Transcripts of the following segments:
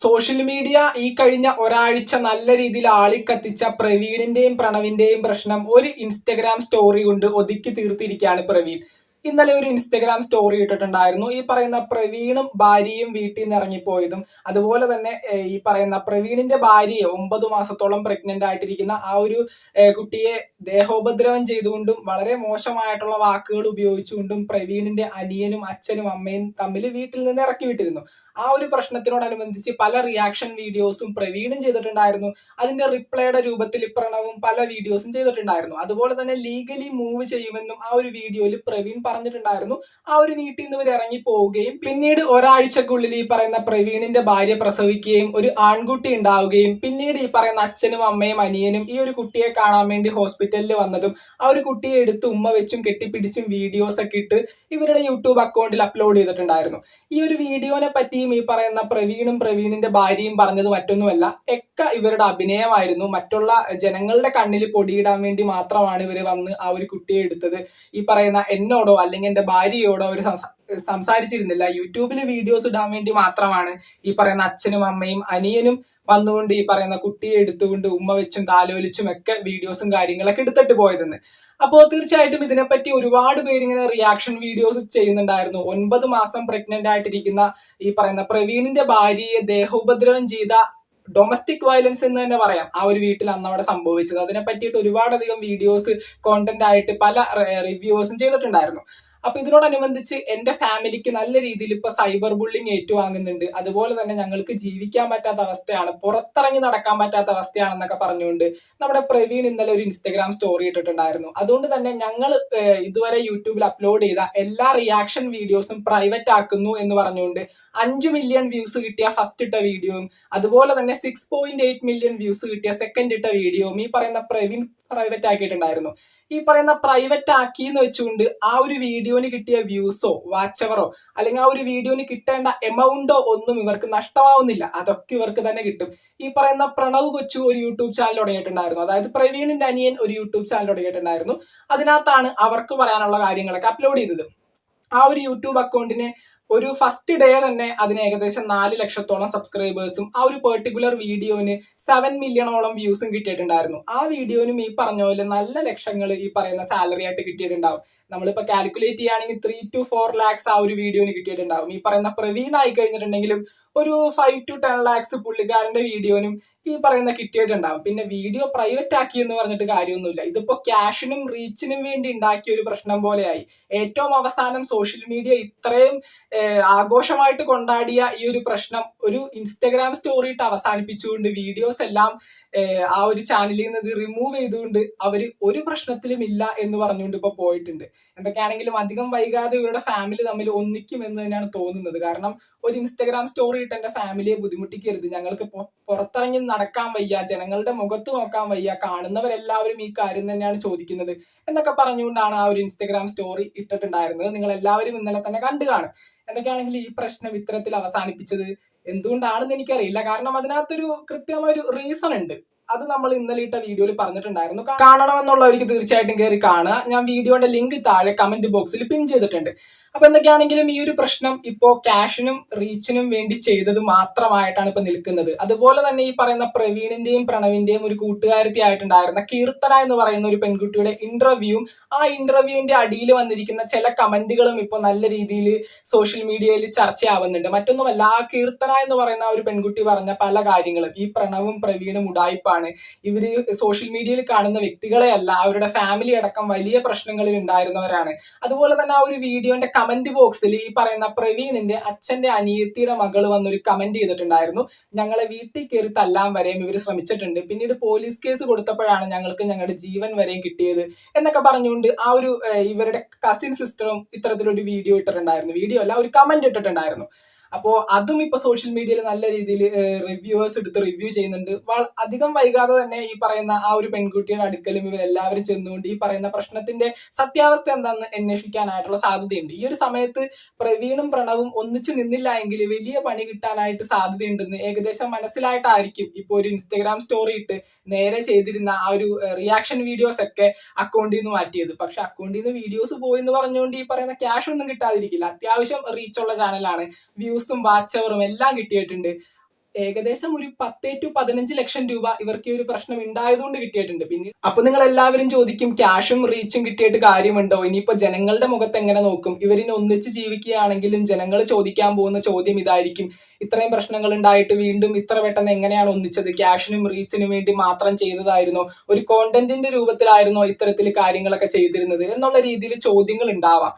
Social media ഈ കഴിഞ്ഞ ഒരാഴ്ച നല്ല രീതിയിൽ ആളിക്കത്തിച്ച പ്രവീണിന്റെയും പ്രണവിന്റെയും പ്രശ്നം ഒരു ഇൻസ്റ്റഗ്രാം സ്റ്റോറി കൊണ്ട് ഒതുക്കി തീർത്തിരിക്കുകയാണ് പ്രവീൺ. ഇന്നലെ ഒരു ഇൻസ്റ്റഗ്രാം സ്റ്റോറി ഇട്ടിട്ടുണ്ടായിരുന്നു. ഈ പറയുന്ന പ്രവീണും ഭാര്യയും വീട്ടിൽ നിന്ന് ഇറങ്ങിപ്പോയതും അതുപോലെ തന്നെ ഈ പറയുന്ന പ്രവീണിന്റെ ഭാര്യയെ 9 മാസത്തോളം പ്രഗ്നന്റ് ആയിട്ടിരിക്കുന്ന ആ ഒരു കുട്ടിയെ ദേഹോപദ്രവം ചെയ്തുകൊണ്ടും വളരെ മോശമായിട്ടുള്ള വാക്കുകൾ ഉപയോഗിച്ചുകൊണ്ടും പ്രവീണിന്റെ അനിയനും അച്ഛനും അമ്മയും തമ്മിൽ വീട്ടിൽ നിന്ന് ഇറക്കി വിട്ടിരുന്നു. ആ ഒരു പ്രശ്നത്തിനോടനുബന്ധിച്ച് പല റിയാക്ഷൻ വീഡിയോസും പ്രവീണും ചെയ്തിട്ടുണ്ടായിരുന്നു. അതിന്റെ റിപ്ലൈയുടെ രൂപത്തിൽ പ്രണവും പല വീഡിയോസും ചെയ്തിട്ടുണ്ടായിരുന്നു. അതുപോലെ തന്നെ ലീഗലി മൂവ് ചെയ്യുമെന്നും ആ ഒരു വീഡിയോയിൽ പ്രവീൺ പറഞ്ഞിട്ടുണ്ടായിരുന്നു. ആ ഒരു വീട്ടിൽ നിന്ന് ഇവർ ഇറങ്ങി പോവുകയും പിന്നീട് ഒരാഴ്ചക്കുള്ളിൽ ഈ പറയുന്ന പ്രവീണിന്റെ ഭാര്യ പ്രസവിക്കുകയും ഒരു ആൺകുട്ടി ഉണ്ടാവുകയും പിന്നീട് ഈ പറയുന്ന അച്ഛനും അമ്മയും അനിയനും ഈ ഒരു കുട്ടിയെ കാണാൻ വേണ്ടി ഹോസ്പിറ്റലിൽ വന്നതും ആ ഒരു കുട്ടിയെ എടുത്ത് ഉമ്മ വെച്ചും കെട്ടിപ്പിടിച്ചും വീഡിയോസ് ഒക്കെ ഇട്ട് ഇവരുടെ യൂട്യൂബ് അക്കൗണ്ടിൽ അപ്ലോഡ് ചെയ്തിട്ടുണ്ടായിരുന്നു. ഈ ഒരു വീഡിയോനെ പറ്റിയും ഈ പറയുന്ന പ്രവീണും പ്രവീണിന്റെ ഭാര്യയും പറഞ്ഞത് മറ്റൊന്നുമല്ല, ഇവരുടെ അഭിനയമായിരുന്നു. മറ്റുള്ള ജനങ്ങളുടെ കണ്ണിൽ പൊടിയിടാൻ വേണ്ടി മാത്രമാണ് ഇവര് വന്ന് ആ ഒരു കുട്ടിയെ എടുത്തത്. ഈ പറയുന്ന എന്നോടോ അല്ലെങ്കിൽ എന്റെ ഭാര്യയോടോ അവർ സംസാരിച്ചിരുന്നില്ല. യൂട്യൂബിൽ വീഡിയോസ് ഇടാൻ വേണ്ടി മാത്രമാണ് ഈ പറയുന്ന അച്ഛനും അമ്മയും അനിയനും വന്നുകൊണ്ട് ഈ പറയുന്ന കുട്ടിയെ എടുത്തുകൊണ്ട് ഉമ്മ വെച്ചും താലോലിച്ചും ഒക്കെ വീഡിയോസും കാര്യങ്ങളൊക്കെ എടുത്തിട്ട് പോയതെന്ന്. അപ്പോൾ തീർച്ചയായിട്ടും ഇതിനെപ്പറ്റി ഒരുപാട് പേര് ഇങ്ങനെ റിയാക്ഷൻ വീഡിയോസ് ചെയ്യുന്നുണ്ടായിരുന്നു. 9 മാസം പ്രഗ്നന്റ് ആയിട്ടിരിക്കുന്ന ഈ പറയുന്ന പ്രവീണിന്റെ ഭാര്യയെ ദേഹോപദ്രവം ചെയ്ത ഡൊമസ്റ്റിക് വയലൻസ് എന്ന് തന്നെ പറയാം ആ ഒരു വീട്ടിൽ അന്ന് അവിടെ സംഭവിച്ചത്. അതിനെ പറ്റിയിട്ട് ഒരുപാടധികം വീഡിയോസ് കോണ്ടന്റ് ആയിട്ട് പല റിവ്യൂവേഴ്സും ചെയ്തിട്ടുണ്ടായിരുന്നു. അപ്പൊ ഇതിനോടനുബന്ധിച്ച് എന്റെ ഫാമിലിക്ക് നല്ല രീതിയിൽ ഇപ്പൊ സൈബർ ബുള്ളിങ് ഏറ്റുവാങ്ങുന്നുണ്ട്. അതുപോലെ തന്നെ ഞങ്ങൾക്ക് ജീവിക്കാൻ പറ്റാത്ത അവസ്ഥയാണ്, പുറത്തിറങ്ങി നടക്കാൻ പറ്റാത്ത അവസ്ഥയാണെന്നൊക്കെ പറഞ്ഞുകൊണ്ട് നമ്മുടെ പ്രവീൺ ഇന്നലെ ഒരു ഇൻസ്റ്റഗ്രാം സ്റ്റോറി ഇട്ടിട്ടുണ്ടായിരുന്നു. അതുകൊണ്ട് തന്നെ ഞങ്ങൾ ഇതുവരെ യൂട്യൂബിൽ അപ്ലോഡ് ചെയ്ത എല്ലാ റിയാക്ഷൻ വീഡിയോസും പ്രൈവറ്റ് ആക്കുന്നു എന്ന് പറഞ്ഞുകൊണ്ട് 5 മില്യൺ വ്യൂസ് കിട്ടിയ ഫസ്റ്റ് ഇട്ട വീഡിയോയും അതുപോലെ തന്നെ 6.8 മില്യൺ വ്യൂസ് കിട്ടിയ സെക്കൻഡ് ഇട്ട വീഡിയോയും ഈ പറയുന്ന പ്രവീൺ പ്രൈവറ്റ് ആക്കിയിട്ടുണ്ടായിരുന്നു. ഈ പറയുന്ന പ്രൈവറ്റ് ആക്കി എന്ന് വെച്ചുകൊണ്ട് ആ ഒരു വീഡിയോന് കിട്ടിയ വ്യൂസോ വാച്ച് അവറോ അല്ലെങ്കിൽ ആ ഒരു വീഡിയോന് കിട്ടേണ്ട എമൗണ്ടോ ഒന്നും ഇവർക്ക് നഷ്ടമാവുന്നില്ല. അതൊക്കെ ഇവർക്ക് തന്നെ കിട്ടും. ഈ പറയുന്ന പ്രണവ് കൊച്ചു ഒരു യൂട്യൂബ് ചാനൽ തുടങ്ങിയിട്ടുണ്ടായിരുന്നു. അതായത് പ്രവീണിന്റെ അനിയൻ ഒരു യൂട്യൂബ് ചാനൽ തുടങ്ങിയിട്ടുണ്ടായിരുന്നു. അതിനകത്താണ് അവർക്ക് പറയാനുള്ള കാര്യങ്ങളൊക്കെ അപ്ലോഡ് ചെയ്തത്. ആ ഒരു യൂട്യൂബ് അക്കൗണ്ടിന് ഒരു ഫസ്റ്റ് ഡേ തന്നെ അതിന് ഏകദേശം 4 ലക്ഷത്തോളം സബ്സ്ക്രൈബേഴ്സും ആ ഒരു പെർട്ടിക്കുലർ വീഡിയോന് 7 മില്യണോളം വ്യൂസും കിട്ടിയിട്ടുണ്ടായിരുന്നു. ആ വീഡിയോനും ഈ പറഞ്ഞ പോലെ നല്ല ലക്ഷങ്ങൾ ഈ പറയുന്ന സാലറി ആയിട്ട് കിട്ടിയിട്ടുണ്ടാവും. നമ്മളിപ്പോ കാൽക്കുലേറ്റ് ചെയ്യുകയാണെങ്കിൽ 3 to 4 ലാക്സ് ആ ഒരു വീഡിയോന് കിട്ടിയിട്ടുണ്ടാവും. ഈ പറയുന്ന പ്രവീൺ ആയി കഴിഞ്ഞിട്ടുണ്ടെങ്കിലും ഒരു 5 to 10 ലാക്സ് പുള്ളിക്കാരന്റെ വീഡിയോനും ഈ പറയുന്ന കിട്ടിയിട്ടുണ്ടാവും. പിന്നെ വീഡിയോ പ്രൈവറ്റ് ആക്കി എന്ന് പറഞ്ഞിട്ട് കാര്യമൊന്നുമില്ല. ഇതിപ്പോ ക്യാഷിനും റീച്ചിനും വേണ്ടി ഉണ്ടാക്കിയ ഒരു പ്രശ്നം പോലെയായി. ഏറ്റവും അവസാനം സോഷ്യൽ മീഡിയ ഇത്രയും ആഘോഷമായിട്ട് കൊണ്ടാടിയ ഈ ഒരു പ്രശ്നം ഒരു ഇൻസ്റ്റഗ്രാം സ്റ്റോറി ഇട്ട് അവസാനിപ്പിച്ചുകൊണ്ട് വീഡിയോസ് എല്ലാം ആ ഒരു ചാനലിൽ നിന്ന് ഇത് റിമൂവ് ചെയ്തുകൊണ്ട് അവര് ഒരു പ്രശ്നത്തിലും ഇല്ല എന്ന് പറഞ്ഞുകൊണ്ട് ഇപ്പൊ പോയിട്ടുണ്ട്. എന്തൊക്കെയാണെങ്കിലും അധികം വൈകാതെ ഇവരുടെ ഫാമിലി തമ്മിൽ ഒന്നിക്കും എന്ന് തന്നെയാണ് തോന്നുന്നത്. കാരണം ഒരു ഇൻസ്റ്റഗ്രാം സ്റ്റോറി ഇട്ട് എന്റെ ഫാമിലിയെ ബുദ്ധിമുട്ടിക്കരുത്, ഞങ്ങൾക്ക് പുറത്തിറങ്ങി നടക്കാൻ വയ്യ, ജനങ്ങളുടെ മുഖത്ത് നോക്കാൻ വയ്യ, കാണുന്നവരെല്ലാവരും ഈ കാര്യം തന്നെയാണ് ചോദിക്കുന്നത് എന്നൊക്കെ പറഞ്ഞുകൊണ്ടാണ് ആ ഒരു ഇൻസ്റ്റഗ്രാം സ്റ്റോറി ഇട്ടിട്ടുണ്ടായിരുന്നത്. നിങ്ങൾ എല്ലാവരും ഇന്നലെ തന്നെ കണ്ടു കാണും. എന്തൊക്കെയാണെങ്കിലും ഈ പ്രശ്നം ഇത്തരത്തിൽ അവസാനിപ്പിച്ചത് എന്തുകൊണ്ടാണെന്ന് എനിക്കറിയില്ല. കാരണം അതിനകത്തൊരു കൃത്യമായ ഒരു റീസൺ ഉണ്ട്. അത് നമ്മൾ ഇന്നലെ ഇട്ട വീഡിയോയിൽ പറഞ്ഞിട്ടുണ്ടായിരുന്നു. കാണണമെന്നുള്ളവർക്ക് തീർച്ചയായിട്ടും കയറി കാണുക. ഞാൻ വീഡിയോയുടെ ലിങ്ക് താഴെ കമന്റ് ബോക്സിൽ പിൻ ചെയ്തിട്ടുണ്ട്. അപ്പൊ എന്തൊക്കെയാണെങ്കിലും ഈ ഒരു പ്രശ്നം ഇപ്പോ ക്യാഷിനും റീച്ചിനും വേണ്ടി ചെയ്തത് മാത്രമായിട്ടാണ് ഇപ്പൊ നിൽക്കുന്നത്. അതുപോലെ തന്നെ ഈ പറയുന്ന പ്രവീണിന്റെയും പ്രണവിന്റെയും ഒരു കൂട്ടുകാരത്തി ആയിട്ടുണ്ടായിരുന്ന കീർത്തന എന്ന് പറയുന്ന ഒരു പെൺകുട്ടിയുടെ ഇന്റർവ്യൂവും ആ ഇന്റർവ്യൂവിന്റെ അടിയിൽ വന്നിരിക്കുന്ന ചില കമന്റുകളും ഇപ്പൊ നല്ല രീതിയിൽ സോഷ്യൽ മീഡിയയിൽ ചർച്ചയാവുന്നുണ്ട്. മറ്റൊന്നുമല്ല, ആ കീർത്തന എന്ന് പറയുന്ന ഒരു പെൺകുട്ടി പറഞ്ഞ പല കാര്യങ്ങളും ഈ പ്രണവും പ്രവീണും ഉടായിപ്പാണ്, ഇവര് സോഷ്യൽ മീഡിയയിൽ കാണുന്ന വ്യക്തികളെ അല്ല, അവരുടെ ഫാമിലി അടക്കം വലിയ പ്രശ്നങ്ങളിൽ ഉണ്ടായിരുന്നവരാണ്. അതുപോലെ തന്നെ ആ ഒരു വീഡിയോന്റെ കമന്റ് ബോക്സിൽ ഈ പറയുന്ന പ്രവീണിന്റെ അച്ഛന്റെ അനിയത്തിയുടെ മകള് വന്നൊരു കമന്റ് ചെയ്തിട്ടുണ്ടായിരുന്നു. ഞങ്ങളെ വീട്ടിൽ കയറി തല്ലാൻ വരെയും ഇവർ ശ്രമിച്ചിട്ടുണ്ട്, പിന്നീട് പോലീസ് കേസ് കൊടുത്തപ്പോഴാണ് ഞങ്ങൾക്ക് ഞങ്ങളുടെ ജീവൻ വരെയും കിട്ടിയത് എന്നൊക്കെ പറഞ്ഞുകൊണ്ട് ആ ഒരു ഇവരുടെ കസിൻ സിസ്റ്ററും ഇത്തരത്തിലൊരു വീഡിയോ ഇട്ടിട്ടുണ്ടായിരുന്നു. വീഡിയോ അല്ല, ഒരു കമന്റ് ഇട്ടിട്ടുണ്ടായിരുന്നു. അപ്പോൾ അതും ഇപ്പൊ സോഷ്യൽ മീഡിയയിൽ നല്ല രീതിയിൽ റിവ്യൂവേഴ്സ് എടുത്ത് റിവ്യൂ ചെയ്യുന്നുണ്ട്. അധികം വൈകാതെ തന്നെ ഈ പറയുന്ന ആ ഒരു പെൺകുട്ടിയുടെ അടുക്കലും ഇവരെല്ലാവരും ചെന്നുകൊണ്ട് ഈ പറയുന്ന പ്രശ്നത്തിന്റെ സത്യാവസ്ഥ എന്താണെന്ന് അന്വേഷിക്കാനായിട്ടുള്ള സാധ്യതയുണ്ട്. ഈ ഒരു സമയത്ത് പ്രവീണും പ്രണവും ഒന്നിച്ചു നിന്നില്ല എങ്കിൽ വലിയ പണി കിട്ടാനായിട്ട് സാധ്യതയുണ്ടെന്ന് ഏകദേശം മനസ്സിലായിട്ടായിരിക്കും ഇപ്പൊ ഒരു ഇൻസ്റ്റഗ്രാം സ്റ്റോറി ഇട്ട് നേരെ ചെയ്തിരുന്ന ആ ഒരു റിയാക്ഷൻ വീഡിയോസ് ഒക്കെ അക്കൗണ്ടിൽ നിന്ന് മാറ്റിയത്. പക്ഷെ അക്കൗണ്ടിൽ നിന്ന് വീഡിയോസ് പോയി എന്ന് പറഞ്ഞുകൊണ്ട് ഈ പറയുന്ന ക്യാഷ് ഒന്നും കിട്ടാതിരിക്കില്ല. അത്യാവശ്യം റീച്ചുള്ള ചാനലാണ്, വ്യൂസും വാച്ച് അവറും എല്ലാം കിട്ടിയിട്ടുണ്ട്. ഏകദേശം ഒരു 10 to 15 ലക്ഷം രൂപ ഇവർക്ക് ഈ ഒരു പ്രശ്നം ഉണ്ടായതുകൊണ്ട് കിട്ടിയിട്ടുണ്ട്. പിന്നെ അപ്പൊ നിങ്ങൾ എല്ലാവരും ചോദിക്കും, ക്യാഷും റീച്ചും കിട്ടിയിട്ട് കാര്യമുണ്ടോ, ഇനിയിപ്പോ ജനങ്ങളുടെ മുഖത്ത് എങ്ങനെ നോക്കും, ഇവരിനെ ഒന്നിച്ച് ജീവിക്കുകയാണെങ്കിലും ജനങ്ങൾ ചോദിക്കാൻ പോകുന്ന ചോദ്യം ഇതായിരിക്കും, ഇത്രയും പ്രശ്നങ്ങൾ ഉണ്ടായിട്ട് വീണ്ടും ഇത്ര പെട്ടെന്ന് എങ്ങനെയാണ് ഒന്നിച്ചത്, ക്യാഷിനും റീച്ചിനും വേണ്ടി മാത്രം ചെയ്തതായിരുന്നോ, ഒരു കോണ്ടന്റിന്റെ രൂപത്തിലായിരുന്നോ ഇത്തരത്തിൽ കാര്യങ്ങളൊക്കെ ചെയ്തിരുന്നത് എന്നുള്ള രീതിയിൽ ചോദ്യങ്ങൾ ഉണ്ടാവാം.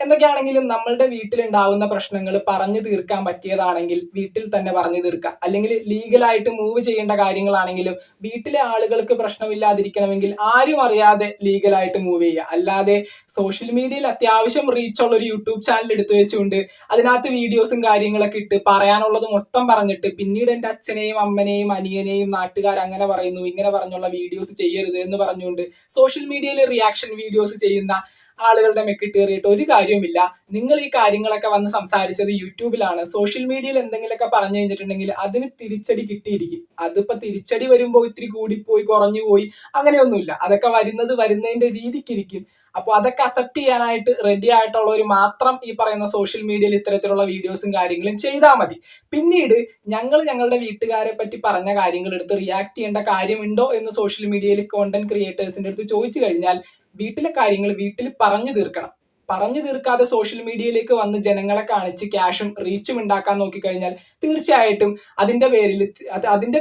എന്തൊക്കെയാണെങ്കിലും നമ്മളുടെ വീട്ടിലുണ്ടാവുന്ന പ്രശ്നങ്ങൾ പറഞ്ഞു തീർക്കാൻ പറ്റിയതാണെങ്കിൽ വീട്ടിൽ തന്നെ പറഞ്ഞു തീർക്കുക. അല്ലെങ്കിൽ ലീഗലായിട്ട് മൂവ് ചെയ്യേണ്ട കാര്യങ്ങളാണെങ്കിലും വീട്ടിലെ ആളുകൾക്ക് പ്രശ്നമില്ലാതിരിക്കണമെങ്കിൽ ആരും അറിയാതെ ലീഗലായിട്ട് മൂവ് ചെയ്യുക. അല്ലാതെ സോഷ്യൽ മീഡിയയിൽ അത്യാവശ്യം റീച്ചുള്ള ഒരു യൂട്യൂബ് ചാനൽ എടുത്തു വെച്ചുകൊണ്ട് അതിനകത്ത് വീഡിയോസും കാര്യങ്ങളൊക്കെ ഇട്ട് പറയാനുള്ളത് മൊത്തം പറഞ്ഞിട്ട് പിന്നീട് എൻ്റെ അച്ഛനെയും അമ്മനെയും അനിയനെയും നാട്ടുകാർ അങ്ങനെ പറയുന്നു ഇങ്ങനെ പറഞ്ഞുള്ള വീഡിയോസ് ചെയ്യരുത് എന്ന് പറഞ്ഞുകൊണ്ട് സോഷ്യൽ മീഡിയയിൽ റിയാക്ഷൻ വീഡിയോസ് ചെയ്യുന്ന ആളുകളുടെ മെക്കിട്ടേറിയിട്ട് ഒരു കാര്യവുമില്ല. നിങ്ങൾ ഈ കാര്യങ്ങളൊക്കെ വന്ന് സംസാരിച്ചത് യൂട്യൂബിലാണ്. സോഷ്യൽ മീഡിയയിൽ എന്തെങ്കിലുമൊക്കെ പറഞ്ഞു കഴിഞ്ഞിട്ടുണ്ടെങ്കിൽ അതിന് തിരിച്ചടി കിട്ടിയിരിക്കും. അതിപ്പോ തിരിച്ചടി വരുമ്പോൾ ഇത്തിരി കൂടിപ്പോയി കുറഞ്ഞു പോയി അങ്ങനെയൊന്നുമില്ല. അതൊക്കെ വരുന്നതിന്റെ രീതിക്കിരിക്കും. അപ്പോൾ അതൊക്കെ അക്സെപ്റ്റ് ചെയ്യാനായിട്ട് റെഡി ആയിട്ടുള്ളവർ മാത്രം ഈ പറയുന്ന സോഷ്യൽ മീഡിയയിൽ ഇത്തരത്തിലുള്ള വീഡിയോസും കാര്യങ്ങളും ചെയ്താൽ മതി. പിന്നീട് ഞങ്ങളുടെ വീട്ടുകാരെ പറ്റി പറഞ്ഞ കാര്യങ്ങൾ എടുത്ത് റിയാക്ട് ചെയ്യേണ്ട കാര്യമുണ്ടോ എന്ന് സോഷ്യൽ മീഡിയയിൽ കോണ്ടന്റ് ക്രിയേറ്റേഴ്സിന്റെ അടുത്ത് ചോദിച്ചു കഴിഞ്ഞാൽ വീട്ടിലെ കാര്യങ്ങൾ വീട്ടിൽ പറഞ്ഞു തീർക്കണം. പറഞ്ഞു തീർക്കാതെ സോഷ്യൽ മീഡിയയിലേക്ക് വന്ന് ജനങ്ങളെ കാണിച്ച് ക്യാഷും റീച്ചും ഉണ്ടാക്കാൻ നോക്കിക്കഴിഞ്ഞാൽ തീർച്ചയായിട്ടും അതിന്റെ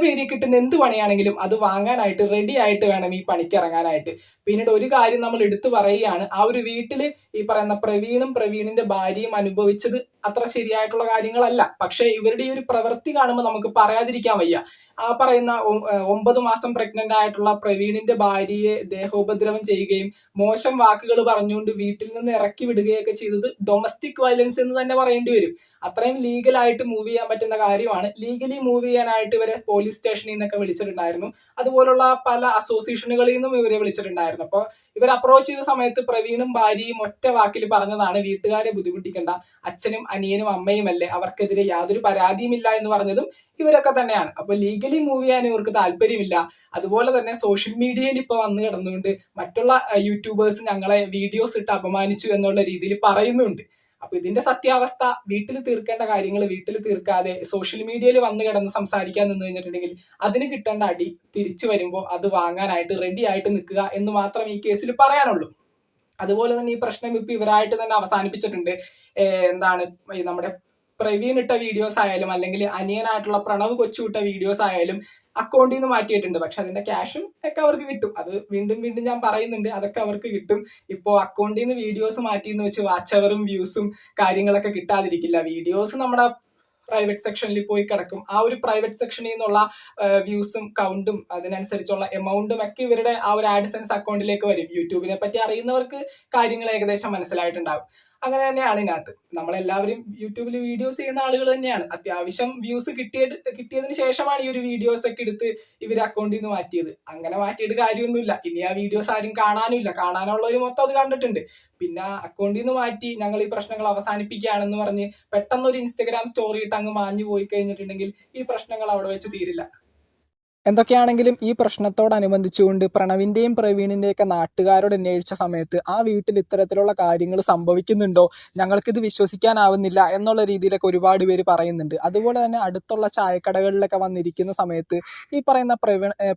പേരിൽ കിട്ടുന്ന എന്ത് പണിയാണെങ്കിലും അത് വാങ്ങാനായിട്ട് റെഡി ആയിട്ട് വേണം ഈ പണിക്ക് ഇറങ്ങാനായിട്ട്. പിന്നീട് ഒരു കാര്യം നമ്മൾ എടുത്തു പറയുകയാണ്, ആ ഒരു വീട്ടില് ഈ പറയുന്ന പ്രവീണിന്റെ ഭാര്യയും അനുഭവിച്ചത് അത്ര ശരിയായിട്ടുള്ള കാര്യങ്ങളല്ല. പക്ഷെ ഇവരുടെ ഈ ഒരു പ്രവൃത്തി കാണുമ്പോൾ നമുക്ക് പറയാതിരിക്കാൻ വയ്യ. ആ പറയുന്ന 9 മാസം പ്രഗ്നന്റ് ആയിട്ടുള്ള പ്രവീണിന്റെ ഭാര്യയെ ദേഹോപദ്രവം ചെയ്യുകയും മോശം വാക്കുകൾ പറഞ്ഞുകൊണ്ട് വീട്ടിൽ നിന്ന് ഇറക്കി വിടുകയൊക്കെ ചെയ്തത് ഡൊമസ്റ്റിക് വയലൻസ് എന്ന് തന്നെ പറയേണ്ടി വരും. അത്രയും ലീഗലായിട്ട് മൂവ് ചെയ്യാൻ പറ്റുന്ന കാര്യമാണ്. ലീഗലി മൂവ് ചെയ്യാനായിട്ട് ഇവരെ പോലീസ് സ്റ്റേഷനിൽ നിന്നൊക്കെ വിളിച്ചിട്ടുണ്ടായിരുന്നു. അതുപോലുള്ള പല അസോസിയേഷനുകളിൽ നിന്നും ഇവരെ വിളിച്ചിട്ടുണ്ടായിരുന്നു. അപ്പോൾ ഇവർ അപ്രോച്ച് ചെയ്ത സമയത്ത് പ്രവീണും ഭാര്യയും ഒറ്റ വാക്കിൽ പറഞ്ഞതാണ്, വീട്ടുകാരെ ബുദ്ധിമുട്ടിക്കണ്ട, അച്ഛനും അനിയനും അമ്മയും അല്ലേ, അവർക്കെതിരെ യാതൊരു പരാതിയുമില്ല എന്ന് പറഞ്ഞതും ഇവരൊക്കെ തന്നെയാണ്. അപ്പൊ ലീഗലി മൂവ് ചെയ്യാൻ ഇവർക്ക് താല്പര്യമില്ല. അതുപോലെ തന്നെ സോഷ്യൽ മീഡിയയിൽ ഇപ്പൊ വന്നു കിടന്നുകൊണ്ട് മറ്റുള്ള യൂട്യൂബേഴ്സ് ഞങ്ങളെ വീഡിയോസ് ഇട്ട് അപമാനിച്ചു എന്നുള്ള രീതിയിൽ പറയുന്നുണ്ട്. അപ്പൊ ഇതിന്റെ സത്യാവസ്ഥ വീട്ടിൽ തീർക്കേണ്ട കാര്യങ്ങൾ വീട്ടിൽ തീർക്കാതെ സോഷ്യൽ മീഡിയയിൽ വന്ന് കിടന്ന് സംസാരിക്കാൻ നിന്ന് കഴിഞ്ഞിട്ടുണ്ടെങ്കിൽ അതിന് കിട്ടേണ്ട അടി തിരിച്ചു വരുമ്പോൾ അത് വാങ്ങാനായിട്ട് റെഡി ആയിട്ട് നിൽക്കുക എന്ന് മാത്രം ഈ കേസിൽ പറയാനുള്ളൂ. അതുപോലെ തന്നെ ഈ പ്രശ്നം ഇപ്പൊ ഇവരായിട്ട് തന്നെ അവസാനിപ്പിച്ചിട്ടുണ്ട്. എന്താണ് നമ്മുടെ പ്രവീൺ ഇട്ട വീഡിയോസ് ആയാലും അല്ലെങ്കിൽ അനിയനായിട്ടുള്ള പ്രണവ് കൊച്ചു ഇട്ട വീഡിയോസ് ആയാലും അക്കൗണ്ടിൽ നിന്ന് മാറ്റിയിട്ടുണ്ട്. പക്ഷെ അതിന്റെ ക്യാഷും ഒക്കെ അവർക്ക് കിട്ടും. അത് വീണ്ടും വീണ്ടും ഞാൻ പറയുന്നുണ്ട്, അതൊക്കെ അവർക്ക് കിട്ടും. ഇപ്പോൾ അക്കൗണ്ടിൽ നിന്ന് വീഡിയോസ് മാറ്റിയെന്ന് വെച്ച് വാച്ച് അവറും വ്യൂസും കാര്യങ്ങളൊക്കെ കിട്ടാതിരിക്കില്ല. വീഡിയോസ് നമ്മുടെ പ്രൈവറ്റ് സെക്ഷനിൽ പോയി കിടക്കും. ആ ഒരു പ്രൈവറ്റ് സെക്ഷനിൽ നിന്നുള്ള വ്യൂസും കൗണ്ടും അതിനനുസരിച്ചുള്ള എമൗണ്ടും ഒക്കെ ഇവരുടെ ആ ഒരു ആഡ്സെൻസ് അക്കൗണ്ടിലേക്ക് വരും. യൂട്യൂബിനെ പറ്റി അറിയുന്നവർക്ക് കാര്യങ്ങൾ ഏകദേശം മനസ്സിലായിട്ടുണ്ടാവും. അങ്ങനെ തന്നെയാണ് ഇതിനകത്ത്. നമ്മളെല്ലാവരും യൂട്യൂബിൽ വീഡിയോസ് ചെയ്യുന്ന ആളുകൾ തന്നെയാണ്. അത്യാവശ്യം വ്യൂസ് കിട്ടിയതിന് ശേഷമാണ് ഈ ഒരു വീഡിയോസ് ഒക്കെ എടുത്ത് ഇവർ അക്കൗണ്ടിൽ നിന്ന് മാറ്റിയത്. അങ്ങനെ മാറ്റിയിട്ട് കാര്യമൊന്നുമില്ല. ഇനി ആ വീഡിയോസ് ആരും കാണാനുമില്ല. കാണാനുള്ളവർ മൊത്തം അത് കണ്ടിട്ടുണ്ട്. പിന്നെ അക്കൗണ്ടിൽ നിന്ന് മാറ്റി ഞങ്ങൾ ഈ പ്രശ്നങ്ങൾ അവസാനിപ്പിക്കുകയാണെന്ന് പറഞ്ഞ് പെട്ടെന്ന് ഒരു ഇൻസ്റ്റഗ്രാം സ്റ്റോറി ഇട്ട് അങ്ങ് മാഞ്ഞു പോയി കഴിഞ്ഞിട്ടുണ്ടെങ്കിൽ ഈ പ്രശ്നങ്ങൾ അവിടെ വെച്ച് തീരില്ല. എന്തൊക്കെയാണെങ്കിലും ഈ പ്രശ്നത്തോടനുബന്ധിച്ചുകൊണ്ട് പ്രണവിന്റെയും പ്രവീണിന്റെയൊക്കെ നാട്ടുകാരോട് അന്വേഷിച്ച സമയത്ത് ആ വീട്ടിൽ ഇത്തരത്തിലുള്ള കാര്യങ്ങൾ സംഭവിക്കുന്നുണ്ടോ, ഞങ്ങൾക്കിത് വിശ്വസിക്കാനാവുന്നില്ല എന്നുള്ള രീതിയിലൊക്കെ ഒരുപാട് പേര് പറയുന്നുണ്ട്. അതുപോലെ തന്നെ അടുത്തുള്ള ചായക്കടകളിലൊക്കെ വന്നിരിക്കുന്ന സമയത്ത് ഈ പറയുന്ന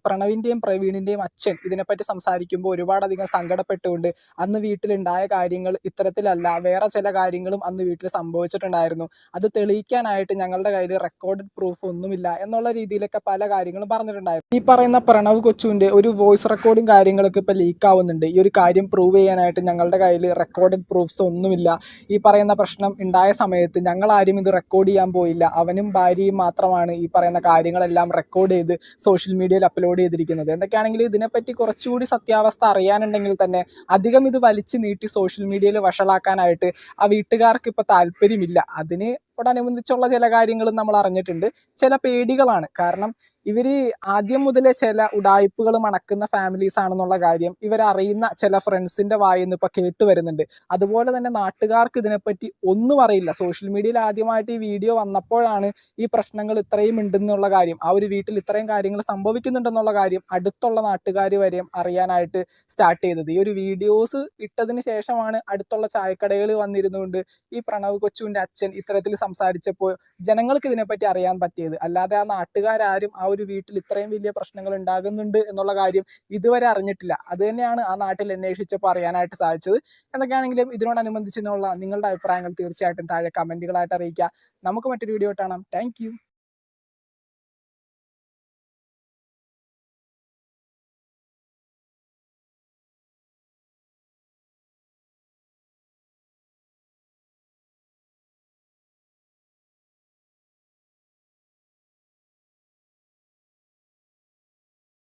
പ്രണവിന്റെയും പ്രവീണിന്റെയും അച്ഛൻ ഇതിനെപ്പറ്റി സംസാരിക്കുമ്പോൾ ഒരുപാടധികം സങ്കടപ്പെട്ടുകൊണ്ട് അന്ന് വീട്ടിലുണ്ടായ കാര്യങ്ങൾ ഇത്തരത്തിലല്ല, വേറെ ചില കാര്യങ്ങളും അന്ന് വീട്ടിൽ സംഭവിച്ചിട്ടുണ്ടായിരുന്നു, അത് തെളിയിക്കാനായിട്ട് ഞങ്ങളുടെ കയ്യിൽ റെക്കോർഡഡ് പ്രൂഫ് ഒന്നുമില്ല എന്നുള്ള രീതിയിലൊക്കെ പല കാര്യങ്ങളും പറഞ്ഞിട്ടുണ്ടായിരുന്നു. ഈ പറയുന്ന പ്രണവ് കൊച്ചുവിന്റെ ഒരു വോയിസ് റെക്കോർഡിങ് കാര്യങ്ങളൊക്കെ ഇപ്പൊ ലീക്ക് ആവുന്നുണ്ട്. ഈ ഒരു കാര്യം പ്രൂവ് ചെയ്യാനായിട്ട് ഞങ്ങളുടെ കയ്യിൽ റെക്കോർഡഡ് പ്രൂഫ്സ് ഒന്നുമില്ല, ഈ പറയുന്ന പ്രശ്നം ഉണ്ടായ സമയത്ത് ഞങ്ങൾ ആരും ഇത് റെക്കോർഡ് ചെയ്യാൻ പോയില്ല, അവനും ഭാര്യയും മാത്രമാണ് ഈ പറയുന്ന കാര്യങ്ങളെല്ലാം റെക്കോർഡ് ചെയ്ത് സോഷ്യൽ മീഡിയയിൽ അപ്ലോഡ് ചെയ്തിരിക്കുന്നത്. എന്തൊക്കെയാണെങ്കിലും ഇതിനെപ്പറ്റി കുറച്ചുകൂടി സത്യാവസ്ഥ അറിയാനുണ്ടെങ്കിൽ തന്നെ അധികം ഇത് വലിച്ചു നീട്ടി സോഷ്യൽ മീഡിയയിൽ വഷളാക്കാനായിട്ട് ആ വീട്ടുകാർക്ക് ഇപ്പൊ താല്പര്യമില്ല. അതിനോടനുബന്ധിച്ചുള്ള ചില കാര്യങ്ങളും നമ്മൾ അറിഞ്ഞിട്ടുണ്ട്. ചില പേടികളാണ്. കാരണം ഇവര് ആദ്യം മുതലേ ചില ഉടായ്പകൾ മണക്കുന്ന ഫാമിലീസ് ആണെന്നുള്ള കാര്യം ഇവരറിയുന്ന ചില ഫ്രണ്ട്സിന്റെ വായിന്ന് ഇപ്പൊ കേട്ട് വരുന്നുണ്ട്. അതുപോലെ തന്നെ നാട്ടുകാർക്ക് ഇതിനെപ്പറ്റി ഒന്നും അറിയില്ല. സോഷ്യൽ മീഡിയയിൽ ആദ്യമായിട്ട് ഈ വീഡിയോ വന്നപ്പോഴാണ് ഈ പ്രശ്നങ്ങൾ ഇത്രയും ഉണ്ടെന്നുള്ള കാര്യം, ആ ഒരു വീട്ടിൽ ഇത്രയും കാര്യങ്ങൾ സംഭവിക്കുന്നുണ്ടെന്നുള്ള കാര്യം അടുത്തുള്ള നാട്ടുകാർ വരെയും അറിയാനായിട്ട് സ്റ്റാർട്ട് ചെയ്തത്. ഈ ഒരു വീഡിയോസ് ഇട്ടതിന് ശേഷമാണ് അടുത്തുള്ള ചായക്കടകളിൽ വന്നിരുന്നുകൊണ്ട് ഈ പ്രണവ് കൊച്ചുവിന്റെ അച്ഛൻ ഇത്തരത്തിൽ സംസാരിച്ചപ്പോൾ ജനങ്ങൾക്ക് ഇതിനെപ്പറ്റി അറിയാൻ പറ്റിയത്. അല്ലാതെ ആ നാട്ടുകാരും ആ ഒരു വീട്ടിൽ ഇത്രയും വലിയ പ്രശ്നങ്ങൾ ഉണ്ടാകുന്നുണ്ട് എന്നുള്ള കാര്യം ഇതുവരെ അറിഞ്ഞിട്ടില്ല. അത് തന്നെയാണ് ആ നാട്ടിൽ അന്വേഷിച്ചപ്പോൾ അറിയാനായിട്ട് സാധിച്ചത്. എന്തൊക്കെയാണെങ്കിലും ഇതിനോടനുബന്ധിച്ചുള്ള നിങ്ങളുടെ അഭിപ്രായങ്ങൾ തീർച്ചയായിട്ടും താഴെ കമന്റുകളായിട്ട് അറിയിക്കുക. നമുക്ക് മറ്റൊരു വീഡിയോ കാണാം. താങ്ക്